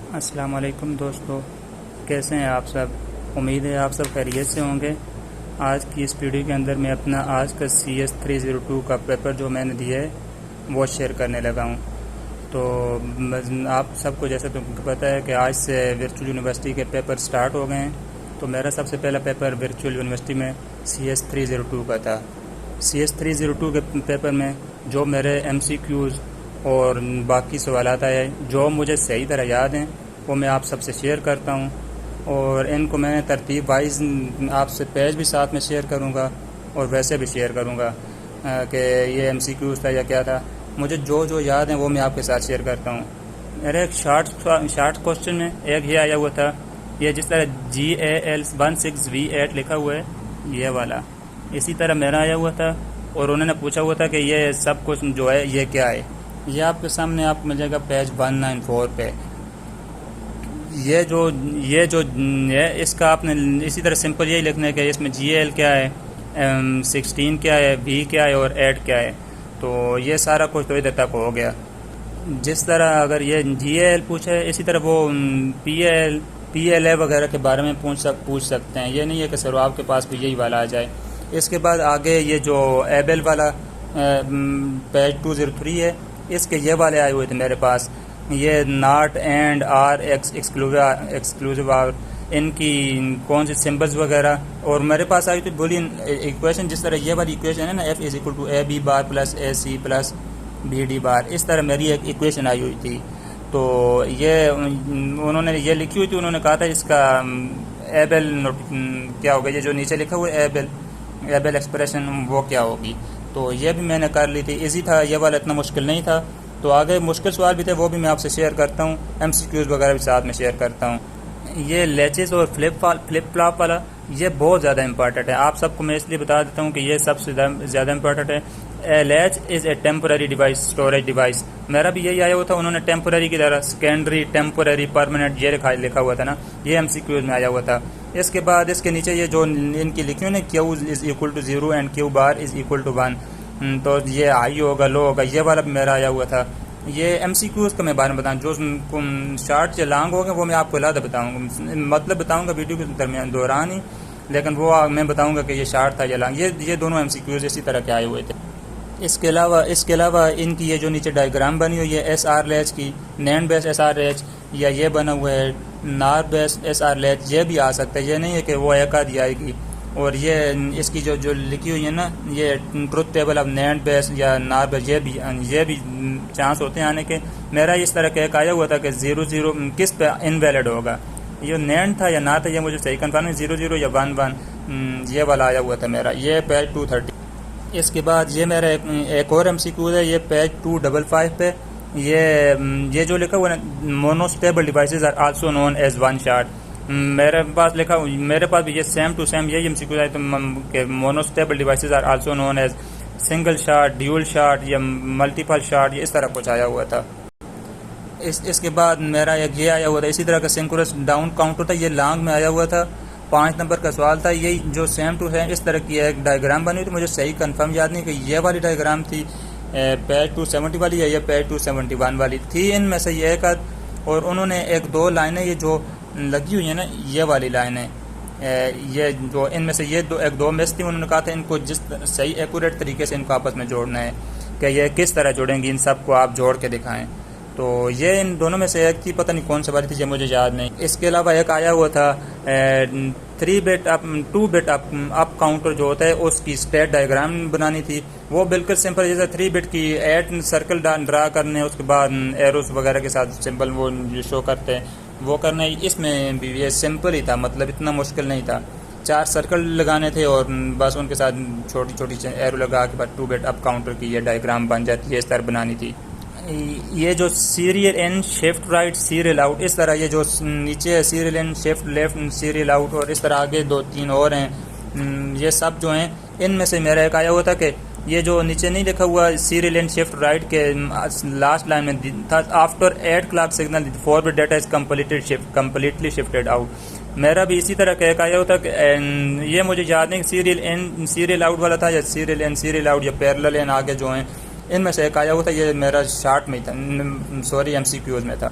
अस्सलाम वालेकुम दोस्तों, कैसे हैं आप सब। उम्मीद है आप सब खैरियत से होंगे। आज की इस वीडियो के अंदर मैं अपना आज का CS302 का पेपर जो मैंने दिया है वो शेयर करने लगा हूँ। तो आप सबको जैसे तुमको पता है कि आज से वर्चुअल यूनिवर्सिटी के पेपर स्टार्ट हो गए हैं। तो मेरा सबसे पहला पेपर वर्चुअल यूनिवर्सिटी में CS302 का था। CS302 के पेपर में जो मेरे MCQs और बाकी सवालात आए जो मुझे सही तरह याद हैं वो मैं आप सबसे शेयर करता हूँ, और इनको मैं तरतीब वाइज आपसे पेज भी साथ में शेयर करूँगा और वैसे भी शेयर करूँगा कि ये MCQs था या क्या था। मुझे जो जो याद है वो मैं आपके साथ शेयर करता हूँ। मेरे एक शार्ट क्वेश्चन में एक ये आया हुआ था, ये जिस तरह GAL16V8 लिखा हुआ है ये वाला, इसी तरह मेरा आया हुआ था और उन्होंने पूछा हुआ था कि ये सब कुछ जो है ये क्या है। ये आपके सामने आपको मिल जाएगा पेज 194 पे। ये जो है इसका आपने इसी तरह सिंपल यही लिखना है कि इसमें GAL क्या है, 16 क्या है, V क्या है और 8 क्या है। तो ये सारा कुछ तो इधर तक हो गया। जिस तरह अगर ये GAL पूछे इसी तरह वो PLA वगैरह के बारे में पूछ सकते हैं। ये नहीं है कि सर आपके पास भी यही वाला आ जाए। इसके बाद आगे ये जो एबल वाला पेज 203 है, इसके ये वाले आए हुए थे मेरे पास। ये not and or exclusive or, इनकी कौन से सिंबल्स वगैरह, और मेरे पास आई थी बुलियन इक्वेशन। जिस तरह ये वाली इक्वेशन है ना, F = AB बार प्लस AC प्लस BD बार, इस तरह मेरी एक इक्वेशन आई हुई थी। तो ये उन्होंने ये लिखी हुई थी, उन्होंने कहा था इसका एबल क्या होगा, ये जो नीचे लिखा हुआ है एबल एक्सप्रेशन वो क्या होगी। तो ये भी मैंने कर ली थी, इजी था ये वाला, इतना मुश्किल नहीं था। तो आगे मुश्किल सवाल भी थे वो भी मैं आपसे शेयर करता हूँ, MCQs वगैरह भी साथ में शेयर करता हूँ। ये लेचेस और फ्लिप फ्लॉप वाला ये बहुत ज़्यादा इंपॉर्टेंट है। आप सबको मैं इसलिए बता देता हूँ कि ये सबसे ज़्यादा इंपॉर्टेंट है। A latch is a temporary device, storage device. मेरा भी यही आया हुआ था, उन्होंने टेम्पोररी की तरह सेकेंडरी, टेम्पोररी, परमानेंट ये लिखा हुआ था ना, ये MCQs में आया हुआ था। इसके बाद इसके नीचे ये जो इनकी लिखी हुई ना, Q = 0 एंड Q बार = 1, तो ये हाई होगा लो होगा, ये वाला भी मेरा आया हुआ था। ये MCQs का मैं बारे में बताऊँ, जो शार्ट या लॉन्ग होगा वो मैं आपको अलग बताऊँगा, मतलब बताऊँगा वीडियो के दौरान ही, लेकिन वो मैं बताऊँगा कि ये शार्ट था या लॉन्ग। ये दोनों MCQs इसी तरह के आए हुए थे। इसके अलावा इनकी ये जो नीचे डायग्राम बनी हुई है SR लैच की, नैंड बेस SR लैच, या ये बना हुआ है नार बेस SR लैच, ये भी आ सकता है। ये नहीं है कि वो एक आधी आएगी। और ये इसकी जो लिखी हुई है ना, ये truth table of NAND base या नार बेस, ये भी चांस होते हैं आने के। मेरा इस तरह का एक आया हुआ था कि 00 किस पे इनवैलिड होगा, ये नैंड था या ना था, ये मुझे सही कंफर्म है, 00 या 11 ये वाला आया हुआ था मेरा, ये पेज 230। इसके बाद ये मेरा एक और MCQ है, ये पेज 255 पे। ये जो लिखा हुआ है monostable devices are also known as one shot, मेरे पास भी ये सेम टू सेम यही MCQ है कि monostable devices are also known as single shot, dual shot या मल्टीपल शॉट, ये इस तरह कुछ आया हुआ था। इसके बाद मेरा एक ये आया हुआ था, इसी तरह का सिंक्रोनस डाउन काउंटर था, ये लॉन्ग में आया हुआ था। 5 नंबर का सवाल था, यही जो सेम टू सेम इस तरह की एक डायग्राम बनी थी। मुझे सही कंफर्म याद नहीं कि ये वाली डायग्राम थी पेज 270 वाली या ये पेज 271 वाली थी, इनमें से ये एक। और उन्होंने 1-2 लाइनें ये जो लगी हुई है ना, ये वाली लाइनें, ये जो इनमें से ये 1-2 मिस थी, उन्होंने कहा था इनको जिस सही एक्यूरेट तरीके से इनको आपस में जोड़ना है कि ये किस तरह जोड़ेंगे, इन सबको आप जोड़ के दिखाएं। तो ये इन दोनों में से एक थी, पता नहीं कौन सी वाली थी, ये मुझे याद नहीं। इसके अलावा एक आया हुआ था 2 बिट अप काउंटर जो होता है उसकी स्टेट डायग्राम बनानी थी। वो बिल्कुल सिंपल, जैसे 3 बिट की 8 सर्कल ड्रा करने, उसके बाद एरोस वगैरह के साथ सिंपल वो शो करते हैं वो करना है। इसमें भी ये सिंपल ही था, मतलब इतना मुश्किल नहीं था। 4 सर्कल लगाने थे और बस उनके साथ छोटी छोटी एरो लगा के बाद 2 बिट अप काउंटर की ये डायग्राम बन जाती है, इस तरह बनानी थी। ये जो serial in shift right serial out, इस तरह ये जो नीचे है serial in shift left serial out, और इस तरह आगे 2-3 और हैं, ये सब जो हैं इनमें से मेरा एक आया हुआ था कि ये जो नीचे नहीं लिखा हुआ सीरियल इन शिफ्ट राइट के लास्ट लाइन में था, after 8 clock signal forward data is completely shifted out. मेरा भी इसी तरह का एक आया हुआ था कि ये मुझे याद नहीं सीरियल इन सीरियल आउट वाला था या सीरियल इन सीरियल आउट या पैरेलल इन आगे जो हैं, इनमें से एक आया हुआ था। ये मेरा शार्ट में था, सॉरी MCQs में था।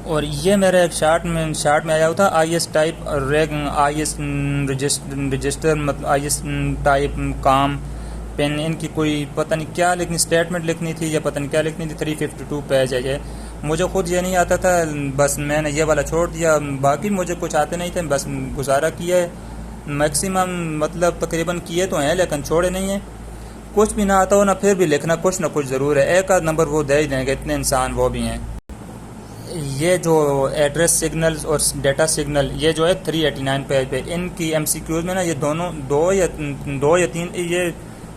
और ये मेरा एक शार्ट में आया हुआ था IS टाइप IS रजिस्टर, मतलब IS टाइप काम पेन, इनकी कोई पता नहीं क्या लिखनी, स्टेटमेंट लिखनी थी या पता नहीं क्या लिखनी थी। 352 पेज है ये। मुझे खुद ये नहीं आता था, बस मैंने ये वाला छोड़ दिया। बाकी मुझे कुछ आते नहीं थे, बस गुजारा किया है। मैक्सिमम मतलब तकरीबन किए तो हैं लेकिन छोड़े नहीं हैं। कुछ भी ना आता हो ना, फिर भी लिखना कुछ ना कुछ ज़रूर है। एक आध नंबर वो दे ही देंगे, इतने इंसान वो भी हैं। ये जो एड्रेस सिग्नल्स और डेटा सिग्नल, ये जो है 389 पेज पे, इनकी MCQs में ना ये दोनों दो या तीन, ये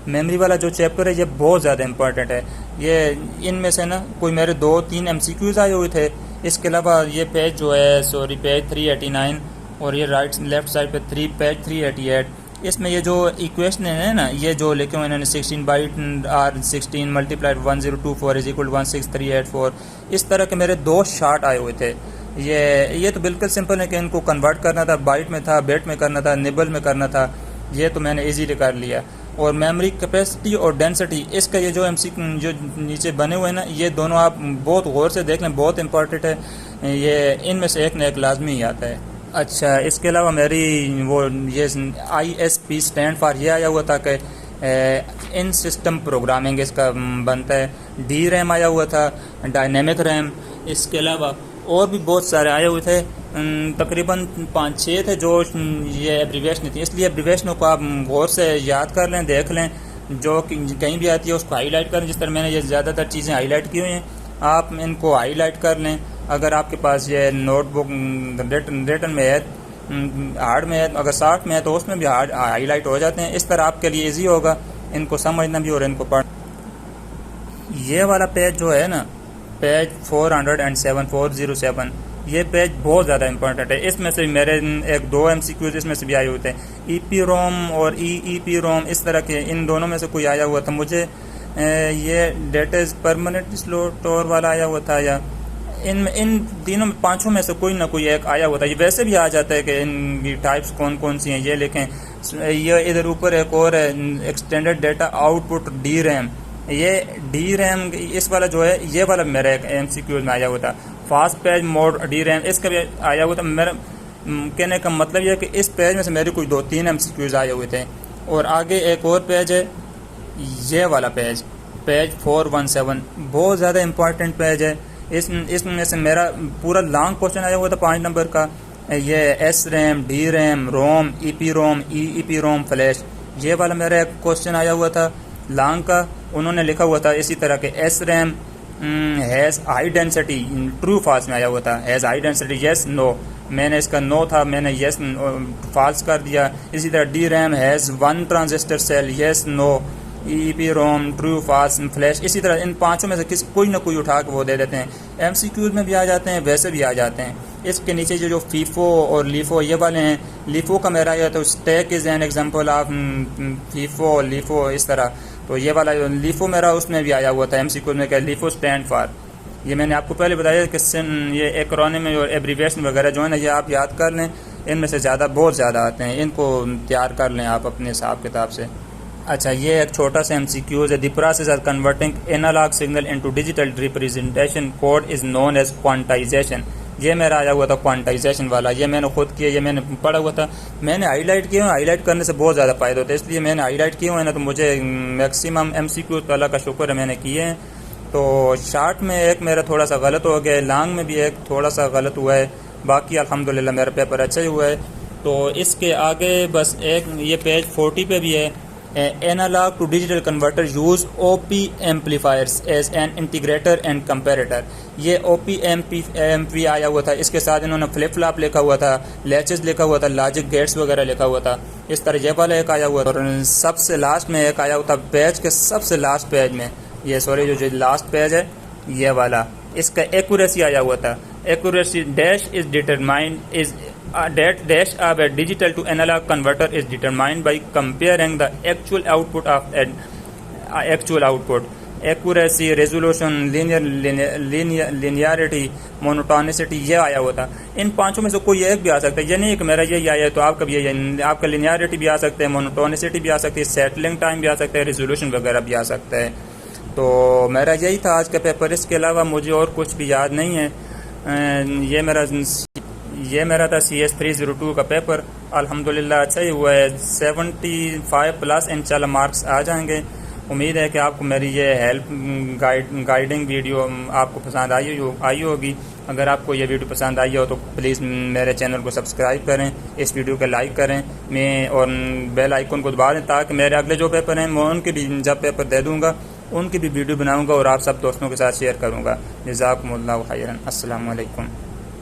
मेमोरी वाला जो चैप्टर है ये बहुत ज़्यादा इंपॉर्टेंट है। ये इनमें से ना कोई मेरे 2-3 MCQs आए हुए थे। इसके अलावा ये पेज जो है पेज 389 और ये लेफ्ट साइड पे पेज 388, इसमें ये जो इक्वेशन है ना, ये जो लिखे हुए इन्होंने 16 bite R16 multiplied 1024 is equal 16384, इस तरह के मेरे 2 शार्ट आए हुए थे। ये तो बिल्कुल सिंपल है कि इनको कन्वर्ट करना था, बाइट में था, बिट में करना था, निबल में करना था। ये तो मैंने इजीली कर लिया। और मेमोरी कैपेसिटी और डेंसिटी, इसका ये जो जो नीचे बने हुए हैं ना, ये दोनों आप बहुत गौर से देख लें, बहुत इंपॉर्टेंट है। ये इनमें से एक न एक लाजमी ही आता है। अच्छा, इसके अलावा मेरी वो ये ISP स्टैंड फॉर ये आया हुआ था कि इन सिस्टम प्रोग्रामिंग इसका बनता है। DRAM आया हुआ था, डायनेमिक रैम। इसके अलावा और भी बहुत सारे आए हुए थे, तकरीबन 5-6 थे जो ये एब्रीवेशन थी। इसलिए एब्रीवेशनों को आप गौर से याद कर लें, देख लें, जो कहीं भी आती है उसको हाईलाइट करें। जिस तरह मैंने ये ज़्यादातर चीज़ें हाईलाइट की हुई हैं, आप इनको हाईलाइट कर लें। अगर आपके पास ये नोटबुक रिटन में है, हार्ड में है, अगर सॉफ्ट में है तो उसमें भी हाईलाइट हो जाते हैं। इस तरह आपके लिए ईजी होगा इनको समझना भी और इनको पढ़। ये वाला पेज जो है ना, पेज 407 ये पेज बहुत ज़्यादा इंपॉर्टेंट है। इसमें से मेरे 1-2 MCQs इसमें से भी आए हुए थे। EPROM और EEPROM, इस तरह के इन दोनों में से कोई आया हुआ था। मुझे ये डेटा इज परमानेंट स्टोर वाला आया हुआ था, या इन तीनों में 5 में से कोई ना कोई एक आया हुआ था। ये वैसे भी आ जाता है कि इनकी टाइप्स कौन कौन सी हैं, ये लिखें। ये इधर ऊपर एक और है, एक्सटेंडेड डेटा आउटपुट DRAM। ये DRAM इस वाला जो है, ये वाला मेरा एक MCQs में आया हुआ था। फास्ट पेज मोड DRAM, इसका भी आया हुआ था। मेरा कहने का मतलब यह है कि इस पेज में से मेरे कोई 2-3 MCQs आए हुए थे। और आगे एक और पेज है, ये वाला पेज 417, बहुत ज़्यादा इंपॉर्टेंट पेज है। इसमें से मेरा पूरा लॉन्ग क्वेश्चन आया हुआ था 5 नंबर का। ये SRAM, DRAM, ROM, EPROM, EEPROM, flash, ये वाला मेरा एक क्वेश्चन आया हुआ था लॉन्ग का। उन्होंने लिखा हुआ था इसी तरह के SRAM has high density, true false में आया हुआ था। Has high density, yes no, मैंने इसका नो था, मैंने येस फॉल्स कर दिया। इसी तरह DRAM has 1 transistor cell, yes no, EEPROM, true false, flash. इसी तरह इन 5 में से कोई ना कोई उठा के वो दे देते हैं। MCQs में भी आ जाते हैं, वैसे भी आ जाते हैं। इसके नीचे जो FIFO और LIFO ये वाले हैं, LIFO का मेरा आया तो stack is an example of FIFO, LIFO, इस तरह। तो ये वाला LIFO मेरा उसमें भी आया हुआ था MCQs में, क्या LIFO स्टैंड फॉर। ये मैंने आपको पहले बताया कि ये एक्रोनिम और एब्रीवेशन वगैरह जो है ना, ये आप याद कर लें। इनमें से बहुत ज़्यादा आते हैं, इनको तैयार कर लें आप अपने हिसाब किताब से। अच्छा, ये एक छोटा सा MCQs है। The process of converting analog signal into digital representation code is known as quantization. ये मेरा आया हुआ था क्वांटाइजेशन वाला, ये मैंने खुद किया, ये मैंने पढ़ा हुआ था। मैंने हाईलाइट किया, हाईलाइट करने से बहुत ज़्यादा फ़ायदा होता है, इसलिए मैंने हाईलाइट किए हुए हैं ना, तो मुझे मैक्सिमम MCQs अल्लाह का शुक्र है मैंने किए हैं। तो शार्ट में एक मेरा थोड़ा सा गलत हो गया, लॉन्ग में भी एक थोड़ा सा गलत हुआ है, बाकी अल्हम्दुलिल्लाह मेरा पेपर अच्छा ही हुआ है। तो इसके आगे बस एक ये पेज 40 पे भी है, analog to digital converter use OP amplifiers as an integrator and comparator. ये OP MP आया हुआ था, इसके साथ इन्होंने फ्लिप फ्लॉप लिखा हुआ था, लैचेस लिखा हुआ था, लॉजिक गेट्स वगैरह लिखा हुआ था। इस तरह ये वाला एक आया हुआ था। और सबसे लास्ट में एक आया हुआ था, पेज के सबसे लास्ट पेज में, ये सॉरी जो लास्ट पेज है ये वाला, इसका एक्यूरेसी आया हुआ था। Accuracy dash is determined is dash of a digital to analog converter is determined by comparing the actual output of actual output. Accuracy, resolution, linearity, monotonicity, ये आया हुआ था। इन 5 में से कोई एक भी आ सकता है, ये नहीं कि मेरा यही आया तो आपका भी यही। आपका linearity भी आ सकता है, monotonicity भी आ सकती है, सेटलिंग टाइम भी आ सकता है, रेजोल्यूशन वगैरह भी आ सकता है। तो मेरा यही था आज का पेपर। इसके अलावा मुझे और कुछ भी याद नहीं है। ये मेरा था CS302 का पेपर। अल्हम्दुलिल्लाह अच्छा ही हुआ है, 75+ इंशाल्लाह मार्क्स आ जाएंगे। उम्मीद है कि आपको मेरी ये हेल्प गाइडिंग वीडियो आपको पसंद आई होगी। अगर आपको ये वीडियो पसंद आई हो तो प्लीज़ मेरे चैनल को सब्सक्राइब करें, इस वीडियो को लाइक करें और बेल आइकन को दबा दें, ताकि मेरे अगले जो पेपर हैं मैं उनके भी जब पेपर दे दूँगा उनकी भी वीडियो बनाऊँगा और आप सब दोस्तों के साथ शेयर करूँगा। जज़ाकुमुल्लाहु खैरन। अस्सलामु अलैकुम।